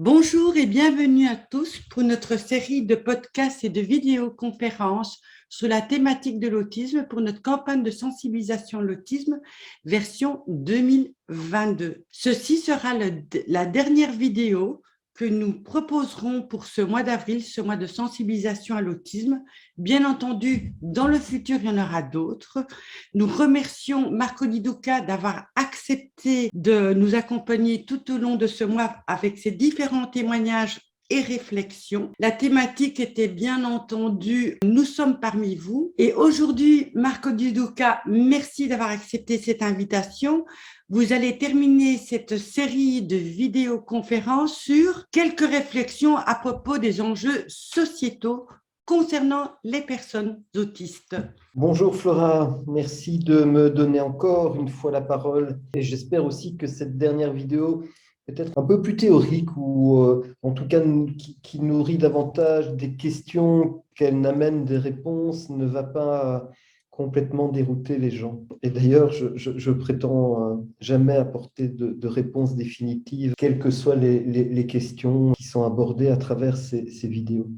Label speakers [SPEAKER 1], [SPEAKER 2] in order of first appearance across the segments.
[SPEAKER 1] Bonjour et bienvenue à tous pour notre série de podcasts et de vidéoconférences sur la thématique de l'autisme pour notre campagne de sensibilisation à l'autisme version 2022. Ceci sera la dernière vidéo que nous proposerons pour ce mois d'avril, ce mois de sensibilisation à l'autisme. Bien entendu, dans le futur, il y en aura d'autres. Nous remercions Marco Di Duca d'avoir accepté de nous accompagner tout au long de ce mois avec ses différents témoignages et réflexions. La thématique était bien entendu « Nous sommes parmi vous ». Et aujourd'hui, Marco Di Duca, merci d'avoir accepté cette invitation. Vous allez terminer cette série de vidéoconférences sur quelques réflexions à propos des enjeux sociétaux concernant les personnes autistes.
[SPEAKER 2] Bonjour Flora, merci de me donner encore une fois la parole et j'espère aussi que cette dernière vidéo peut-être un peu plus théorique ou en tout cas qui nourrit davantage des questions qu'elle n'amène des réponses ne va pas complètement dérouter les gens. Et d'ailleurs, je prétends jamais apporter de réponse définitive, quelles que soient les questions qui sont abordées à travers ces vidéos.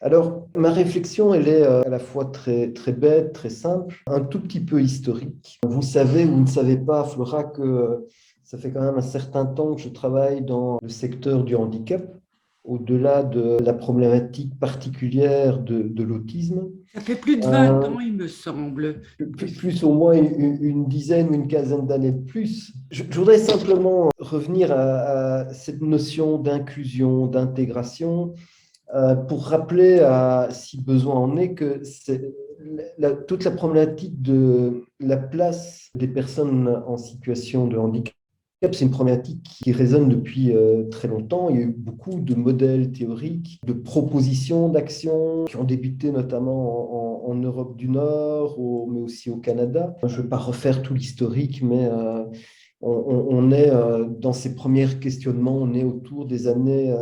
[SPEAKER 2] Alors, ma réflexion, elle est à la fois très, très bête, très simple, un tout petit peu historique. Vous savez ou ne savez pas, Flora, que ça fait quand même un certain temps que je travaille dans le secteur du handicap, au-delà de la problématique particulière de l'autisme.
[SPEAKER 1] Ça fait plus de 20 ans, il me semble.
[SPEAKER 2] Plus au moins une dizaine ou une quinzaine d'années de plus. Je voudrais simplement revenir à cette notion d'inclusion, d'intégration, pour rappeler, si besoin en est, que toute la problématique de la place des personnes en situation de handicap, c'est une problématique qui résonne depuis très longtemps. Il y a eu beaucoup de modèles théoriques, de propositions d'actions qui ont débuté notamment en Europe du Nord, mais aussi au Canada. Je ne vais pas refaire tout l'historique, mais on est dans ces premiers questionnements, on est autour des années,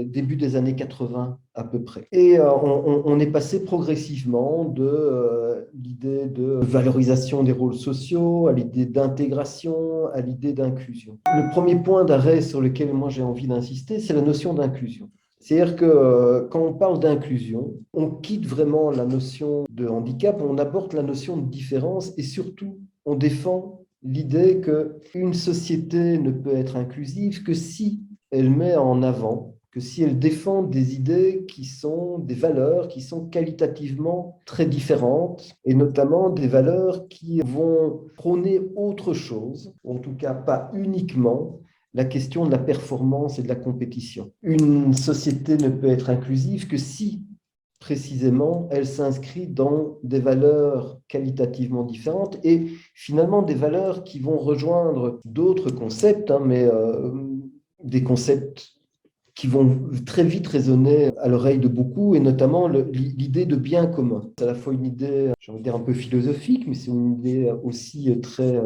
[SPEAKER 2] début des années 80 à peu près. Et on est passé progressivement de l'idée de valorisation des rôles sociaux, à l'idée d'intégration, à l'idée d'inclusion. Le premier point d'arrêt sur lequel moi j'ai envie d'insister, c'est la notion d'inclusion. C'est-à-dire que quand on parle d'inclusion, on quitte vraiment la notion de handicap, on aborde la notion de différence et surtout, on défend l'idée qu'une société ne peut être inclusive que si elle met en avant, que si elle défend des idées qui sont des valeurs qui sont qualitativement très différentes, et notamment des valeurs qui vont prôner autre chose, ou en tout cas pas uniquement la question de la performance et de la compétition. Une société ne peut être inclusive que si précisément, elle s'inscrit dans des valeurs qualitativement différentes et finalement des valeurs qui vont rejoindre d'autres concepts, mais des concepts qui vont très vite résonner à l'oreille de beaucoup, et notamment l'idée de bien commun. C'est à la fois une idée, j'ai envie de dire, un peu philosophique, mais c'est une idée aussi très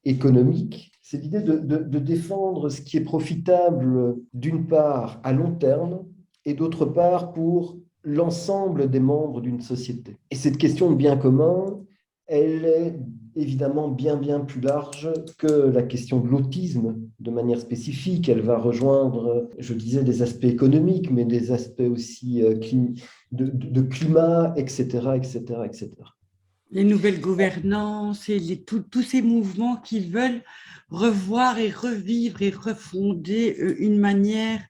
[SPEAKER 2] économique. C'est l'idée de défendre ce qui est profitable, d'une part, à long terme, et d'autre part, pour l'ensemble des membres d'une société. Et cette question de bien commun, elle est évidemment bien plus large que la question de l'autisme de manière spécifique. Elle va rejoindre, je disais, des aspects économiques, mais des aspects aussi de climat, etc., etc., etc.
[SPEAKER 1] Les nouvelles gouvernances et tous ces mouvements qui veulent revoir et revivre et refonder une manière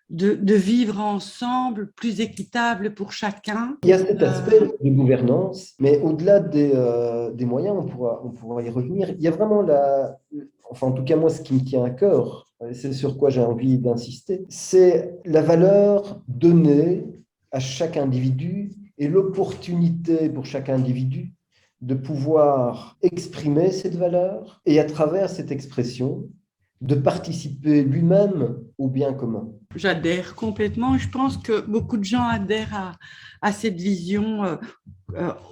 [SPEAKER 1] de vivre ensemble plus équitable pour chacun.
[SPEAKER 2] Il y a cet aspect de gouvernance, mais au-delà des moyens, on pourra y revenir. Il y a vraiment enfin en tout cas moi, ce qui me tient à cœur, c'est sur quoi j'ai envie d'insister, c'est la valeur donnée à chaque individu et l'opportunité pour chaque individu de pouvoir exprimer cette valeur et à travers cette expression, de participer lui-même au bien commun.
[SPEAKER 1] J'adhère complètement. Je pense que beaucoup de gens adhèrent à cette vision,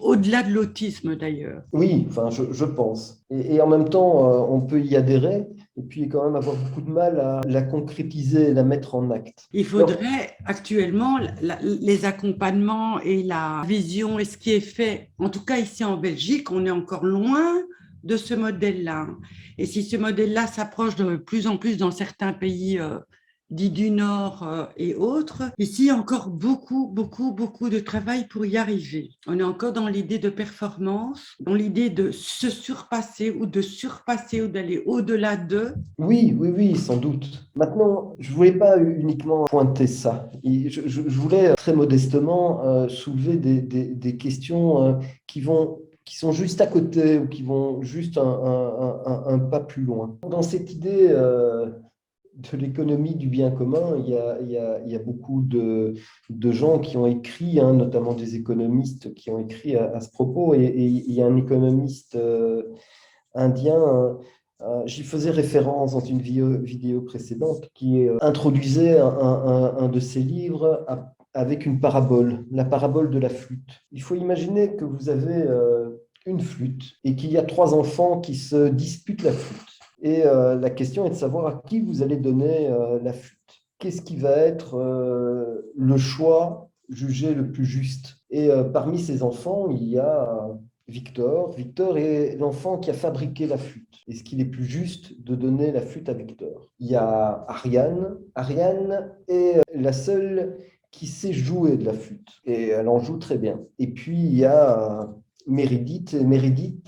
[SPEAKER 1] au-delà de l'autisme d'ailleurs.
[SPEAKER 2] Oui, enfin, je pense. Et en même temps, on peut y adhérer et puis quand même avoir beaucoup de mal à la concrétiser et la mettre en acte.
[SPEAKER 1] Il faudrait actuellement les accompagnements et la vision et ce qui est fait, en tout cas ici en Belgique, on est encore loin de ce modèle-là. Et si ce modèle-là s'approche de plus en plus dans certains pays dits du Nord et autres. Ici, il y a encore beaucoup, beaucoup, beaucoup de travail pour y arriver. On est encore dans l'idée de performance, dans l'idée de se surpasser ou de surpasser ou d'aller au-delà de.
[SPEAKER 2] Oui, oui, oui, sans doute. Maintenant, je ne voulais pas uniquement pointer ça. Je voulais très modestement soulever des questions qui sont juste à côté ou qui vont juste un pas plus loin. Dans cette idée de l'économie du bien commun, il y a beaucoup de gens qui ont écrit, hein, notamment des économistes qui ont écrit à ce propos. Et il y a un économiste indien, j'y faisais référence dans une vidéo précédente, qui introduisait un de ses livres avec une parabole, la parabole de la flûte. Il faut imaginer que vous avez une flûte et qu'il y a trois enfants qui se disputent la flûte. Et la question est de savoir à qui vous allez donner la flûte. Qu'est-ce qui va être le choix jugé le plus juste? Et parmi ces enfants, il y a Victor. Victor est l'enfant qui a fabriqué la flûte. Est-ce qu'il est plus juste de donner la flûte à Victor? Il y a Ariane. Ariane est la seule qui sait jouer de la flûte. Et elle en joue très bien. Et puis, il y a Méridith. Et Méridith,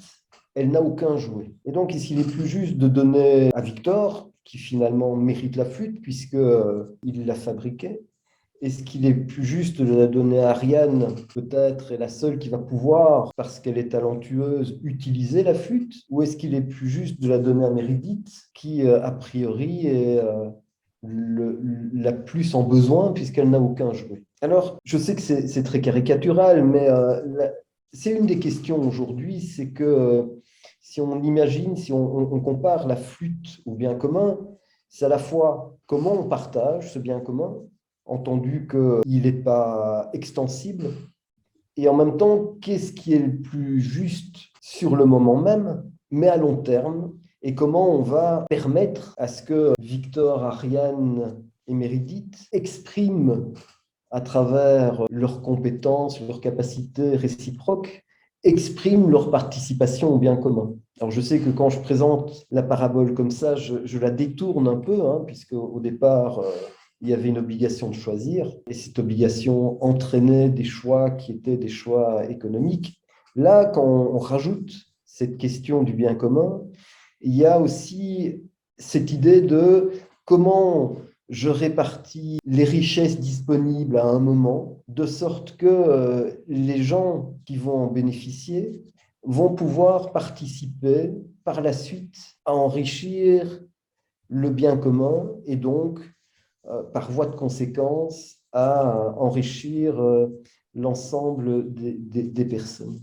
[SPEAKER 2] elle n'a aucun jouet. Et donc, est-ce qu'il est plus juste de donner à Victor, qui finalement mérite la flûte, puisqu'il l'a fabriquée? Est-ce qu'il est plus juste de la donner à Ariane, peut-être, est la seule qui va pouvoir, parce qu'elle est talentueuse, utiliser la flûte? Ou est-ce qu'il est plus juste de la donner à Méridith, qui, a priori, est la plus en besoin, puisqu'elle n'a aucun jouet? Alors, je sais que c'est très caricatural, mais c'est une des questions aujourd'hui, c'est que si on imagine, si on compare la flûte au bien commun, c'est à la fois comment on partage ce bien commun, entendu qu'il n'est pas extensible, et en même temps, qu'est-ce qui est le plus juste sur le moment même, mais à long terme, et comment on va permettre à ce que Victor, Ariane et Méridith expriment à travers leurs compétences, leurs capacités réciproques, expriment leur participation au bien commun. Alors je sais que quand je présente la parabole comme ça, je la détourne un peu, hein, puisque au départ, il y avait une obligation de choisir, et cette obligation entraînait des choix qui étaient des choix économiques. Là, quand on rajoute cette question du bien commun, il y a aussi cette idée de comment je répartis les richesses disponibles à un moment, de sorte que les gens qui vont en bénéficier vont pouvoir participer par la suite à enrichir le bien commun et donc, par voie de conséquence, à enrichir l'ensemble des personnes.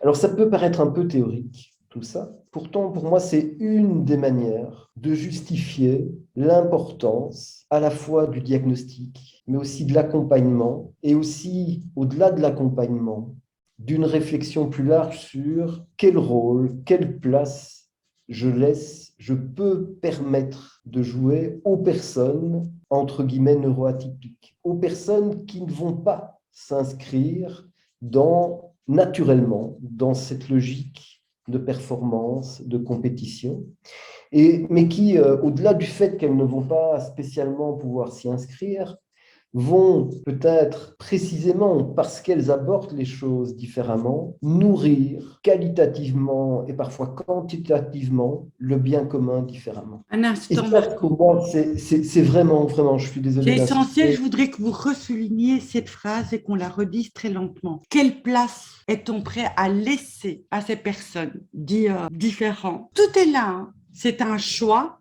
[SPEAKER 2] Alors, ça peut paraître un peu théorique, tout ça. Pourtant, pour moi, c'est une des manières de justifier l'importance à la fois du diagnostic, mais aussi de l'accompagnement, et aussi, au-delà de l'accompagnement, d'une réflexion plus large sur quel rôle, quelle place je peux permettre de jouer aux personnes, entre guillemets, neuroatypiques, aux personnes qui ne vont pas s'inscrire naturellement dans cette logique de performance, de compétition, mais qui, au-delà du fait qu'elles ne vont pas spécialement pouvoir s'y inscrire, vont peut-être précisément parce qu'elles abordent les choses différemment, nourrir qualitativement et parfois quantitativement le bien commun différemment.
[SPEAKER 1] Un
[SPEAKER 2] Et
[SPEAKER 1] instant,
[SPEAKER 2] ça,
[SPEAKER 1] Marco.
[SPEAKER 2] pour moi, c'est vraiment, vraiment, je suis désolé
[SPEAKER 1] C'est essentiel, je
[SPEAKER 2] d'insister.
[SPEAKER 1] voudrais que vous ressouligniez cette phrase et qu'on la redise très lentement. Quelle place est-on prêt à laisser à ces personnes dites différentes? Tout est là, hein. C'est un choix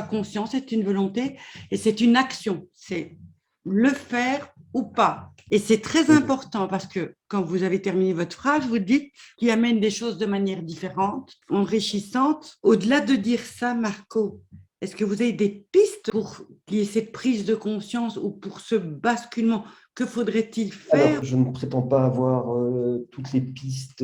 [SPEAKER 1] conscient, c'est une volonté et c'est une action. C'est le faire ou pas. Et c'est très important parce que quand vous avez terminé votre phrase, vous dites qu'il amène des choses de manière différente, enrichissante. Au-delà de dire ça, Marco, est-ce que vous avez des pistes pour qu'il y ait cette prise de conscience ou pour ce basculement? Que faudrait-il faire?
[SPEAKER 2] Alors, je ne prétends pas avoir toutes les pistes,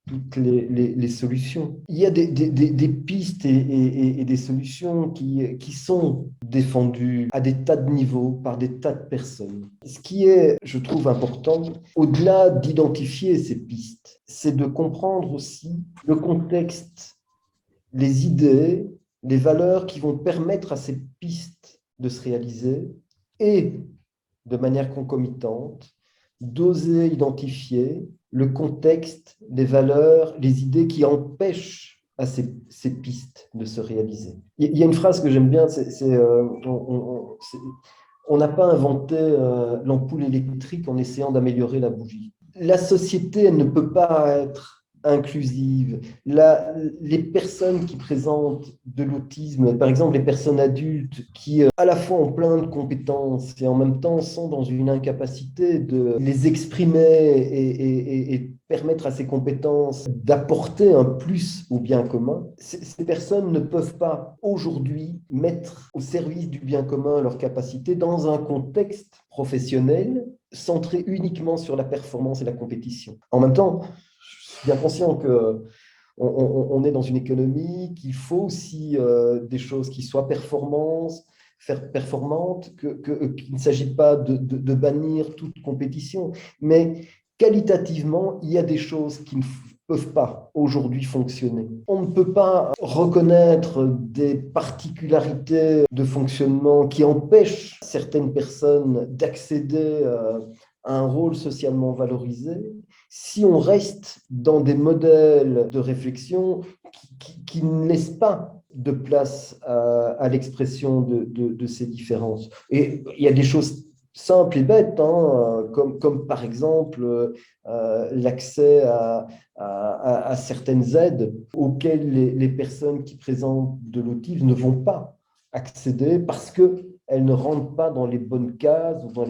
[SPEAKER 2] toutes les solutions. Il y a des pistes et des solutions qui sont défendues à des tas de niveaux par des tas de personnes. Ce qui est, je trouve, important, au-delà d'identifier ces pistes, c'est de comprendre aussi le contexte, les idées, les valeurs qui vont permettre à ces pistes de se réaliser et, de manière concomitante, d'oser identifier le contexte, les valeurs, les idées qui empêchent à ces pistes de se réaliser. Il y a une phrase que j'aime bien, on n'a pas inventé l'ampoule électrique en essayant d'améliorer la bougie. La société, elle ne peut pas être inclusive. Les personnes qui présentent de l'autisme, par exemple les personnes adultes qui à la fois ont plein de compétences et en même temps sont dans une incapacité de les exprimer et permettre à ces compétences d'apporter un plus au bien commun, ces personnes ne peuvent pas aujourd'hui mettre au service du bien commun leurs capacités dans un contexte professionnel centré uniquement sur la performance et la compétition. En même temps, je suis bien conscient qu'on est dans une économie, qu'il faut aussi des choses qui soient performantes, qu'il ne s'agit pas de bannir toute compétition, mais qualitativement, il y a des choses qui ne peuvent pas aujourd'hui fonctionner. On ne peut pas reconnaître des particularités de fonctionnement qui empêchent certaines personnes d'accéder à un rôle socialement valorisé si on reste dans des modèles de réflexion qui ne laissent pas de place à l'expression de ces différences. Et il y a des choses simples et bêtes, comme par exemple l'accès à certaines aides auxquelles les personnes qui présentent de l'autisme ne vont pas accéder parce qu'elles ne rentrent pas dans les bonnes cases ou dans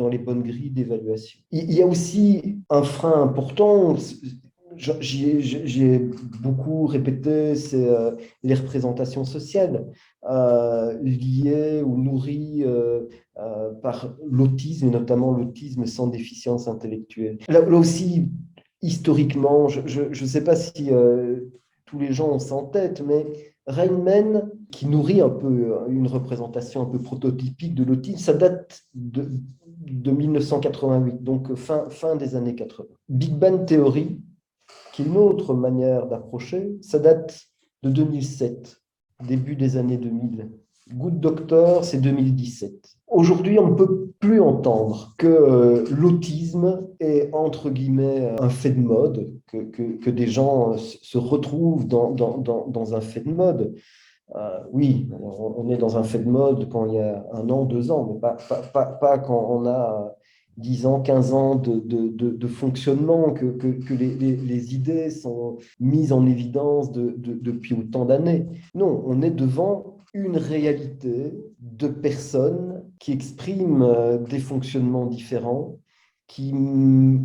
[SPEAKER 2] les bonnes grilles d'évaluation. Il y a aussi un frein important, j'ai beaucoup répété, c'est les représentations sociales liées ou nourries par l'autisme, et notamment l'autisme sans déficience intellectuelle. Là aussi, historiquement, je ne sais pas si tous les gens ont ça en tête, mais Rainman, qui nourrit un peu une représentation un peu prototypique de l'autisme, ça date de 1988, donc fin des années 80. Big Bang Theory, qui est une autre manière d'approcher, ça date de 2007, début des années 2000. Good Doctor, c'est 2017. Aujourd'hui, on ne peut plus entendre que l'autisme est, entre guillemets, un fait de mode, que des gens se retrouvent dans un fait de mode. Oui, on est dans un fait de mode quand il y a 1 an, 2 ans, mais pas quand on a 10 ans, 15 ans de fonctionnement, que les idées sont mises en évidence depuis autant d'années. Non, on est devant une réalité de personnes qui expriment des fonctionnements différents, qui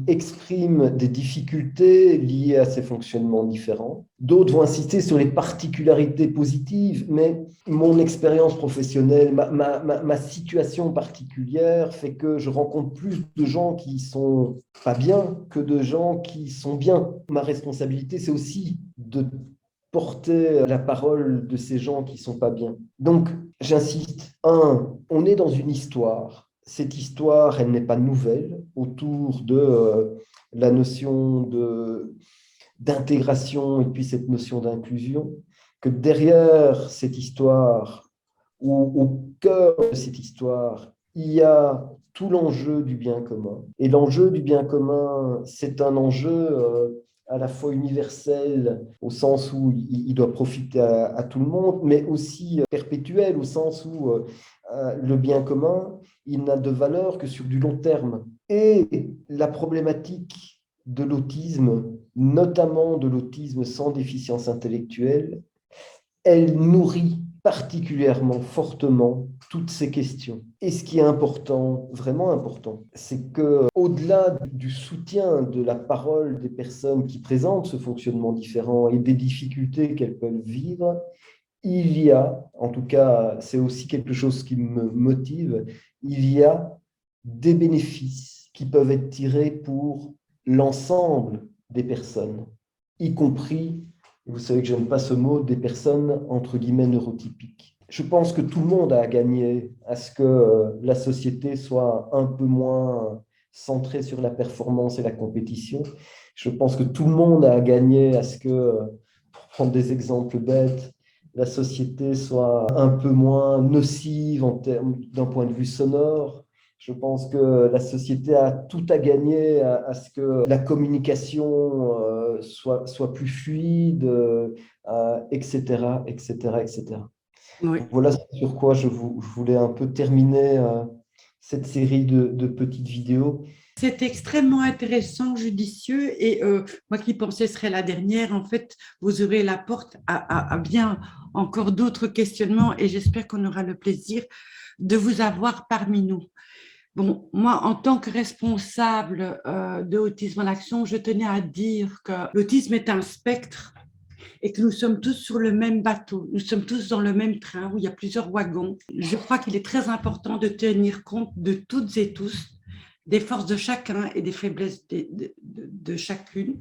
[SPEAKER 2] expriment des difficultés liées à ces fonctionnements différents. D'autres vont insister sur les particularités positives, mais mon expérience professionnelle, ma situation particulière fait que je rencontre plus de gens qui sont pas bien que de gens qui sont bien. Ma responsabilité, c'est aussi de porter la parole de ces gens qui sont pas bien. Donc, j'insiste, on est dans une histoire. Cette histoire, elle n'est pas nouvelle autour de la notion d'intégration et puis cette notion d'inclusion, que derrière cette histoire, ou au cœur de cette histoire, il y a tout l'enjeu du bien commun. Et l'enjeu du bien commun, c'est un enjeu à la fois universel, au sens où il doit profiter à tout le monde, mais aussi perpétuel, au sens où le bien commun, il n'a de valeur que sur du long terme. Et la problématique de l'autisme, notamment de l'autisme sans déficience intellectuelle, elle nourrit particulièrement fortement toutes ces questions. Et ce qui est important, vraiment important, c'est que au-delà du soutien de la parole des personnes qui présentent ce fonctionnement différent et des difficultés qu'elles peuvent vivre, il y a, en tout cas, c'est aussi quelque chose qui me motive, il y a des bénéfices qui peuvent être tirés pour l'ensemble des personnes, y compris, vous savez que je n'aime pas ce mot, des personnes entre guillemets neurotypiques. Je pense que tout le monde a à gagner à ce que la société soit un peu moins centrée sur la performance et la compétition. Je pense que tout le monde a à gagner à ce que, pour prendre des exemples bêtes, la société soit un peu moins nocive d'un point de vue sonore. Je pense que la société a tout à gagner à ce que la communication soit plus fluide, etc., etc., etc.
[SPEAKER 1] Oui.
[SPEAKER 2] Donc voilà sur quoi je voulais un peu terminer cette série de petites vidéos.
[SPEAKER 1] C'est extrêmement intéressant, judicieux, et moi qui pensais serait la dernière, en fait, vous aurez la porte à bien encore d'autres questionnements et j'espère qu'on aura le plaisir de vous avoir parmi nous. Bon, moi, en tant que responsable de Autisme en Action, je tenais à dire que l'autisme est un spectre et que nous sommes tous sur le même bateau, nous sommes tous dans le même train où il y a plusieurs wagons. Je crois qu'il est très important de tenir compte de toutes et tous, des forces de chacun et des faiblesses de chacune,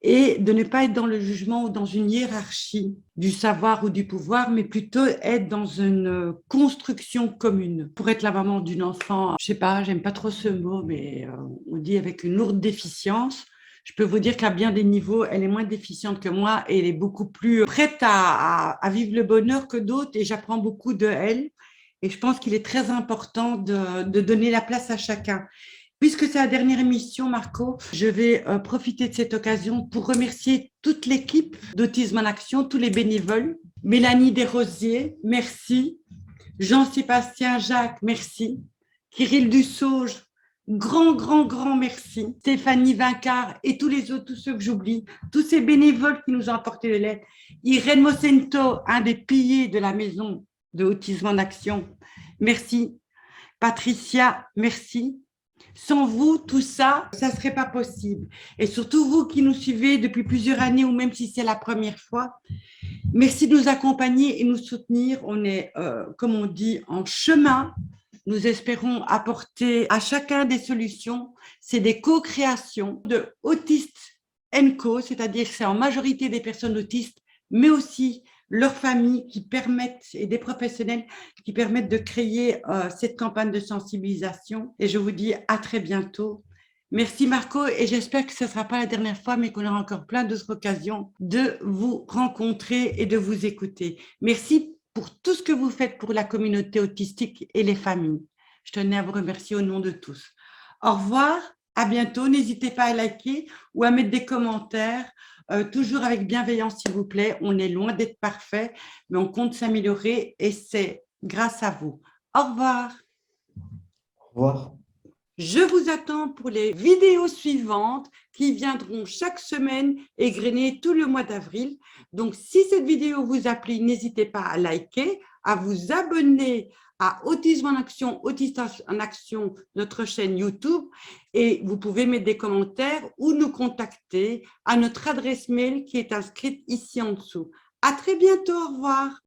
[SPEAKER 1] et de ne pas être dans le jugement ou dans une hiérarchie du savoir ou du pouvoir, mais plutôt être dans une construction commune. Pour être la maman d'une enfant, je sais pas, j'aime pas trop ce mot, mais on dit avec une lourde déficience, je peux vous dire qu'à bien des niveaux, elle est moins déficiente que moi et elle est beaucoup plus prête à vivre le bonheur que d'autres et j'apprends beaucoup de elle. Et je pense qu'il est très important de donner la place à chacun. Puisque c'est la dernière émission, Marco, je vais profiter de cette occasion pour remercier toute l'équipe d'Autisme en Action, tous les bénévoles. Mélanie Desrosiers, merci. Jean-Sébastien Jacques, merci. Kirill Dussauge, grand merci. Stéphanie Vincart et tous les autres, tous ceux que j'oublie, tous ces bénévoles qui nous ont apporté de l'aide. Irène Mocento, un des piliers de la maison de Autisme en Action, merci. Patricia, merci. Sans vous, tout ça, ça ne serait pas possible. Et surtout vous qui nous suivez depuis plusieurs années ou même si c'est la première fois, merci de nous accompagner et nous soutenir. On est, comme on dit, en chemin. Nous espérons apporter à chacun des solutions. C'est des co-créations de Autistes & Co, c'est-à-dire que c'est en majorité des personnes autistes, mais aussi leurs familles qui permettent, et des professionnels qui permettent de créer cette campagne de sensibilisation. Et je vous dis à très bientôt. Merci Marco et j'espère que ce ne sera pas la dernière fois, mais qu'on aura encore plein d'autres occasions de vous rencontrer et de vous écouter. Merci pour tout ce que vous faites pour la communauté autistique et les familles. Je tenais à vous remercier au nom de tous. Au revoir, à bientôt. N'hésitez pas à liker ou à mettre des commentaires. Toujours avec bienveillance, s'il vous plaît. On est loin d'être parfait, mais on compte s'améliorer et c'est grâce à vous. Au revoir.
[SPEAKER 2] Au revoir.
[SPEAKER 1] Je vous attends pour les vidéos suivantes qui viendront chaque semaine égrener tout le mois d'avril. Donc, si cette vidéo vous a plu, n'hésitez pas à liker, à vous abonner à Autisme en Action, Autisme en Action, notre chaîne YouTube. Et vous pouvez mettre des commentaires ou nous contacter à notre adresse mail qui est inscrite ici en dessous. À très bientôt, au revoir.